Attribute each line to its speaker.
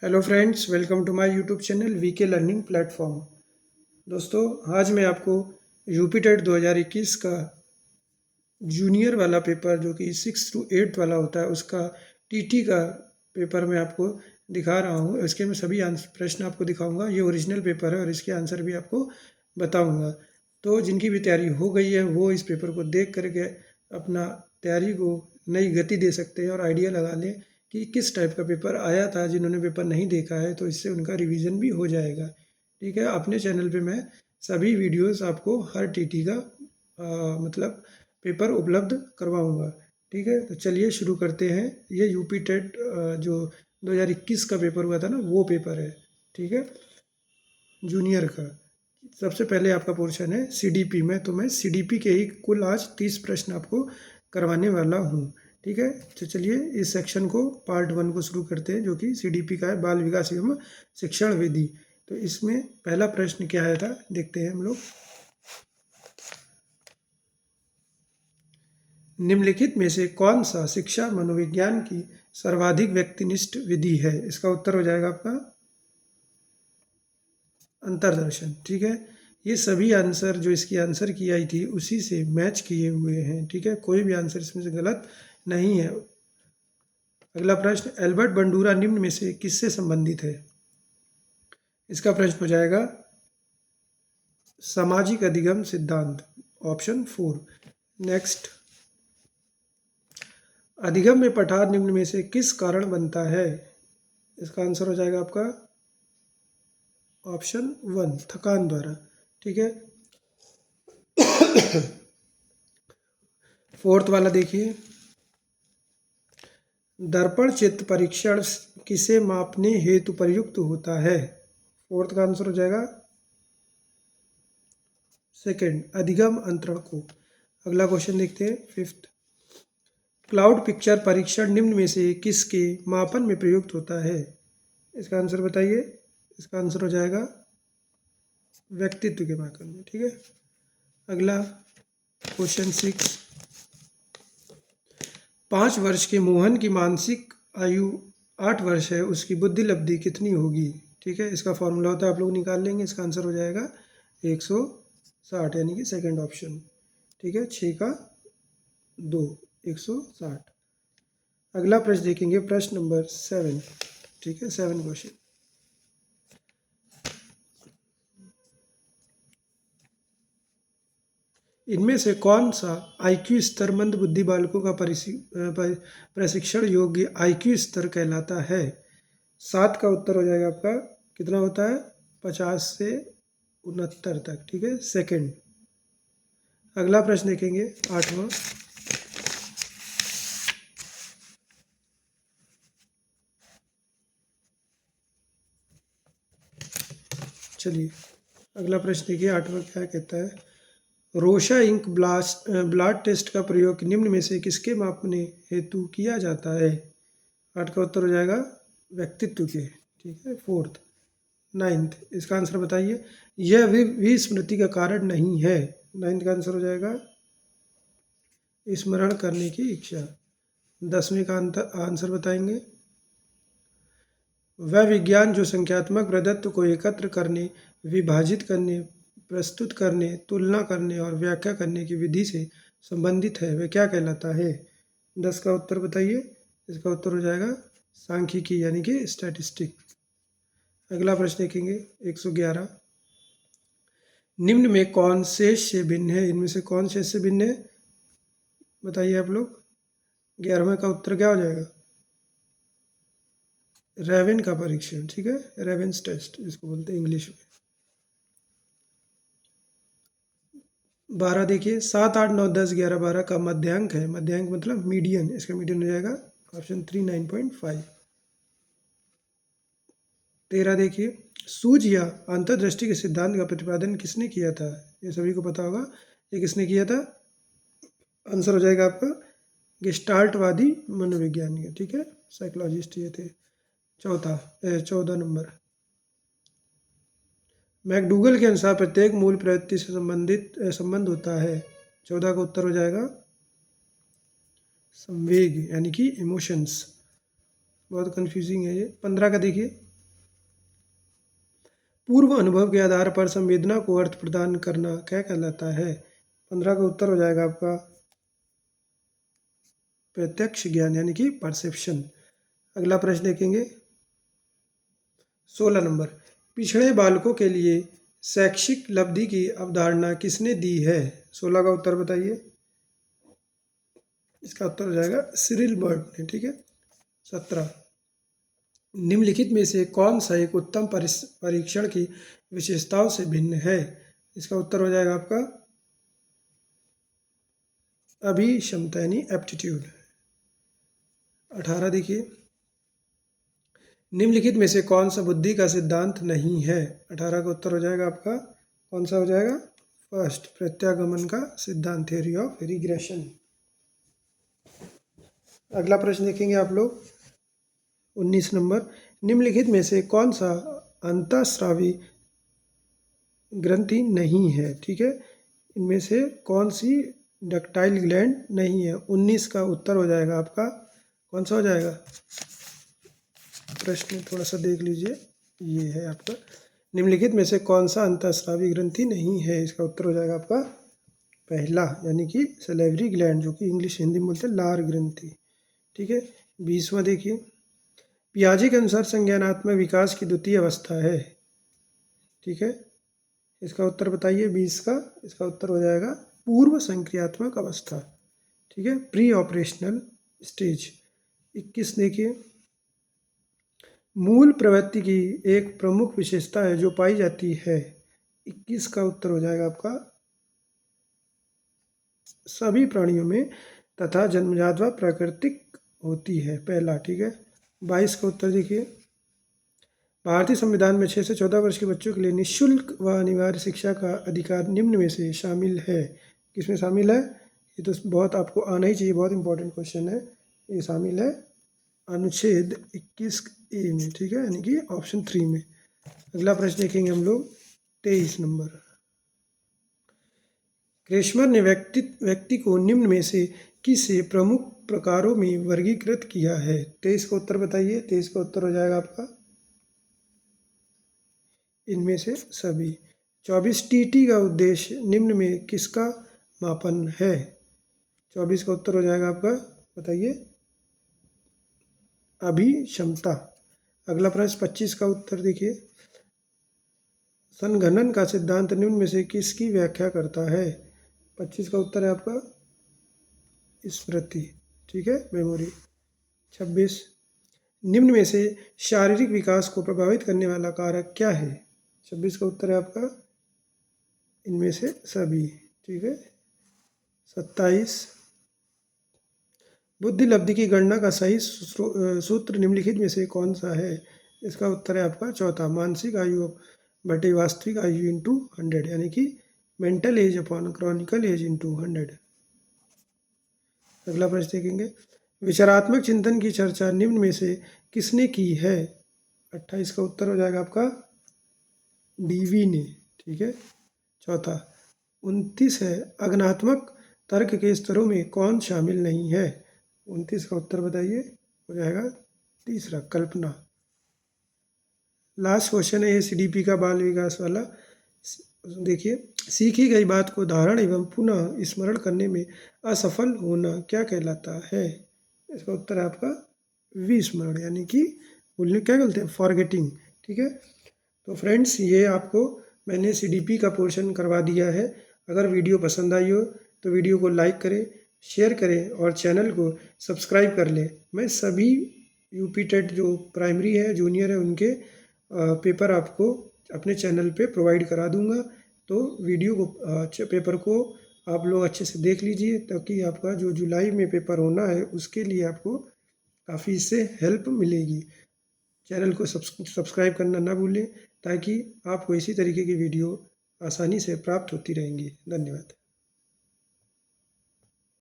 Speaker 1: Hello friends, welcome to my YouTube channel VK learning platform. दोस्तों, आज मैं आपको यूपीटेट 2021 का जूनियर वाला पेपर जो कि 6 to 8 वाला होता है उसका टीटी का पेपर मैं आपको दिखा रहा हूँ। इसके मैं सभी प्रश्न आपको दिखाऊंगा। ये ओरिजिनल पेपर है और इसके आंसर भी आपको बताऊंगा। तो जिनकी भी तैयारी हो गई है वो इस पेपर को देख करके अपना तैयारी को नई गति दे सकते हैं और आइडिया लगा लें कि किस टाइप का पेपर आया था। जिन्होंने पेपर नहीं देखा है तो इससे उनका रिवीजन भी हो जाएगा। ठीक है, अपने चैनल पे मैं सभी वीडियोस आपको हर टीटी का मतलब पेपर उपलब्ध करवाऊंगा। ठीक है, तो चलिए शुरू करते हैं। ये यूपी टेट जो 2021 का पेपर हुआ था ना, वो पेपर है। ठीक है, जूनियर का। सबसे पहले आपका पोर्शन है सीडीपी में, तो मैं सीडीपी के ही कुल आज 30 प्रश्न आपको करवाने वाला हूँ। ठीक है, तो चलिए इस सेक्शन को पार्ट 1 को शुरू करते हैं, जो कि सीडीपी का है, बाल विकास एवं शिक्षण विधि। तो इसमें पहला प्रश्न क्या आया था देखते हैं हम लोग। निम्नलिखित में से कौन सा शिक्षा मनोविज्ञान की सर्वाधिक व्यक्तिनिष्ठ विधि है? इसका उत्तर हो जाएगा आपका अंतर्दर्शन। ठीक है, ये सभी आंसर जो इसकी आंसर की आई थी उसी से मैच किए हुए हैं। ठीक है, कोई भी आंसर इसमें से गलत नहीं है। अगला प्रश्न, एल्बर्ट बंडूरा निम्न में से किससे संबंधित है? इसका प्रश्न हो जाएगा सामाजिक अधिगम सिद्धांत, ऑप्शन 4। नेक्स्ट, अधिगम में पठार निम्न में से किस कारण बनता है? इसका आंसर हो जाएगा आपका ऑप्शन 1, थकान द्वारा। ठीक है, फोर्थ वाला देखिए, दर्पण चित्त परीक्षण किसे मापने हेतु प्रयुक्त होता है? फोर्थ का आंसर हो जाएगा सेकंड, अधिगम अंतरण को। अगला क्वेश्चन देखते हैं, फिफ्थ, क्लाउड पिक्चर परीक्षण निम्न में से किसके मापन में प्रयुक्त होता है? इसका आंसर बताइए। इसका आंसर हो जाएगा व्यक्तित्व के मापन में। ठीक है, अगला क्वेश्चन 6, 5 वर्ष के मोहन की मानसिक आयु 8 वर्ष है, उसकी बुद्धि लब्धि कितनी होगी? ठीक है, इसका फॉर्मूला होता है, आप लोग निकाल लेंगे। इसका आंसर हो जाएगा 160, यानी कि सेकंड ऑप्शन। ठीक है, 6 का 2, 160। अगला प्रश्न देखेंगे, प्रश्न नंबर 7। ठीक है, 7 क्वेश्चन, इनमें से कौन सा आईक्यू स्तर मंद बुद्धि बालकों का प्रशिक्षण योग्य आईक्यू स्तर कहलाता है? 7 का उत्तर हो जाएगा आपका कितना होता है? 50 से 69 तक। ठीक है, सेकंड। अगला प्रश्न देखेंगे, 8वां, चलिए अगला प्रश्न देखिए, 8वां क्या कहता है, रोशा इंक ब्लड टेस्ट का प्रयोग निम्न में से किसके मापने हेतु किया जाता है? 8 का उत्तर हो जाएगा व्यक्तित्व के। ठीक है, फोर्थ। नाइन्थ, इसका आंसर बताइए। यह विस्मृति का कारण नहीं है। नाइन्थ का आंसर हो जाएगा स्मरण करने की इच्छा। 10वें का आंसर बताएंगे। वह विज्ञान जो संख्यात्मक प्रदत्त को एकत्र करने, विभाजित करने, प्रस्तुत करने, तुलना करने और व्याख्या करने की विधि से संबंधित है, वह क्या कहलाता है? 10 का उत्तर बताइए। इसका उत्तर हो जाएगा सांख्यिकी, यानी कि स्टैटिस्टिक। अगला प्रश्न देखेंगे, 111, निम्न में कौन शेष से भिन्न है? इनमें से कौन शेष से भिन्न है बताइए आप लोग। 11वें का उत्तर क्या हो जाएगा? रेवेन का परीक्षण। ठीक है, रेवेन्स टेस्ट जिसको बोलते हैं इंग्लिश में। 12 देखिए, 7, 8, 9, 10, 11, 12 का मध्यांक है। मध्यांक मतलब मीडियन, इसका मीडियन हो जाएगा ऑप्शन 3, 9.5। 13 देखिए, सूझ या अंतर्दृष्टि के सिद्धांत का प्रतिपादन किसने किया था? ये सभी को पता होगा, ये किसने किया था? आंसर हो जाएगा आपका गेस्टाल्टवादी मनोविज्ञानी। ठीक है, साइकोलॉजिस्ट ये थे। 14 नंबर, मैकडूगल के अनुसार प्रत्येक मूल प्रवृत्ति से संबंध होता है। 14 का उत्तर हो जाएगा संवेग, यानी कि इमोशंस। बहुत कंफ्यूजिंग है ये। 15 का देखिए, पूर्व अनुभव के आधार पर संवेदना को अर्थ प्रदान करना क्या कहलाता है? 15 का उत्तर हो जाएगा आपका प्रत्यक्ष ज्ञान यानी कि परसेप्शन। अगला प्रश्न देखेंगे 16 नंबर, पिछड़े बालकों के लिए शैक्षिक लब्धि की अवधारणा किसने दी है? 16 का उत्तर बताइए। इसका उत्तर हो जाएगा सिरिल बर्ड ने। ठीक है। 17, निम्नलिखित में से कौन सा एक उत्तम परीक्षण की विशेषताओं से भिन्न है? इसका उत्तर हो जाएगा आपका अभिक्षमता यानी एप्टीट्यूड। 18 देखिए, निम्नलिखित में से कौन सा बुद्धि का सिद्धांत नहीं है? 18 का उत्तर हो जाएगा आपका कौन सा हो जाएगा? फर्स्ट, प्रत्यागमन का सिद्धांत, थ्योरी ऑफ रिग्रेशन। अगला प्रश्न देखेंगे आप लोग 19 नंबर, निम्नलिखित में से कौन सा अंतःस्रावी ग्रंथि नहीं है? ठीक है, इनमें से कौन सी डक्टाइल ग्लैंड नहीं है? 19 का उत्तर हो जाएगा आपका कौन सा हो जाएगा? प्रश्न थोड़ा सा देख लीजिए, ये है आपका, निम्नलिखित में से कौन सा अंतःस्रावी ग्रंथि नहीं है? इसका उत्तर हो जाएगा आपका पहला यानी कि सलेवरी ग्लैंड, जो कि इंग्लिश हिंदी में बोलते हैं लार ग्रंथि। ठीक है। 20वां देखिए, पियाजे के अनुसार संज्ञानात्मक विकास की द्वितीय अवस्था है। ठीक है, इसका उत्तर बताइए 20 का। इसका उत्तर हो जाएगा पूर्व संक्रियात्मक अवस्था। ठीक है, प्री ऑपरेशनल स्टेज। 21 देखिए, मूल प्रवृत्ति की एक प्रमुख विशेषता है जो पाई जाती है। 21 का उत्तर हो जाएगा आपका सभी प्राणियों में तथा जन्मजात व प्राकृतिक होती है, पहला। ठीक है। 22 का उत्तर देखिए, भारतीय संविधान में 6 से 14 वर्ष के बच्चों के लिए निःशुल्क व अनिवार्य शिक्षा का अधिकार निम्न में से शामिल है। किसमें शामिल है? ये तो बहुत आपको आना ही चाहिए, बहुत इंपॉर्टेंट क्वेश्चन है। ये शामिल है अनुच्छेद 21A में। ठीक है, यानी कि ऑप्शन 3 में। अगला प्रश्न देखेंगे हम लोग 23 नंबर, क्रेशमर ने व्यक्ति को निम्न में से किसे प्रमुख प्रकारों में वर्गीकृत किया है? 23 का उत्तर बताइए। 23 का उत्तर हो जाएगा आपका इनमें से सभी। 24, टीटी का उद्देश्य निम्न में किसका मापन है? 24 का उत्तर हो जाएगा आपका बताइए अभिक्षमता। अगला प्रश्न 25 का उत्तर देखिए, संघनन का सिद्धांत निम्न में से किसकी व्याख्या करता है? 25 का उत्तर है आपका स्मृति। ठीक है, मेमोरी। 26, निम्न में से शारीरिक विकास को प्रभावित करने वाला कारक क्या है? 26 का उत्तर है आपका इनमें से सभी। ठीक है। 27, बुद्धि लब्धि की गणना का सही सूत्र निम्नलिखित में से कौन सा है? इसका उत्तर है आपका चौथा, मानसिक आयु बटे वास्तविक आयु इंटू 100, यानी कि mental age upon chronicle age into 100। अगला प्रश्न देखेंगे, विचारात्मक चिंतन की चर्चा निम्न में से किसने की है? 28 का उत्तर हो जाएगा आपका डीवी ने। ठीक है। चौथा। 29 है, अज्ञानात्मक तर्क के स्तरों में कौन शामिल नहीं है? 29 का उत्तर बताइए, हो जाएगा तीसरा, कल्पना। लास्ट क्वेश्चन है CDP का बाल विकास वाला। देखिए, सीखी गई बात को धारण एवं पुनः स्मरण करने में असफल होना क्या कहलाता है? इसका उत्तर है आपका विस्मरण, यानी कि भूलने क्या बोलते हैं, फॉरगेटिंग। ठीक है। तो फ्रेंड्स, ये आपको मैंने CDP का पोर्शन करवा दिया है। अगर वीडियो पसंद आई हो तो वीडियो को लाइक करें, शेयर करें और चैनल को सब्सक्राइब कर लें। मैं सभी यूपी टेट जो प्राइमरी है, जूनियर है, उनके पेपर आपको अपने चैनल पे प्रोवाइड करा दूंगा। तो वीडियो को पेपर को आप लोग अच्छे से देख लीजिए, ताकि आपका जो जुलाई में पेपर होना है उसके लिए आपको काफ़ी इससे हेल्प मिलेगी। चैनल को सब्सक्राइब करना ना भूलें, ताकि आपको इसी तरीके की वीडियो आसानी से प्राप्त होती रहेंगी। धन्यवाद।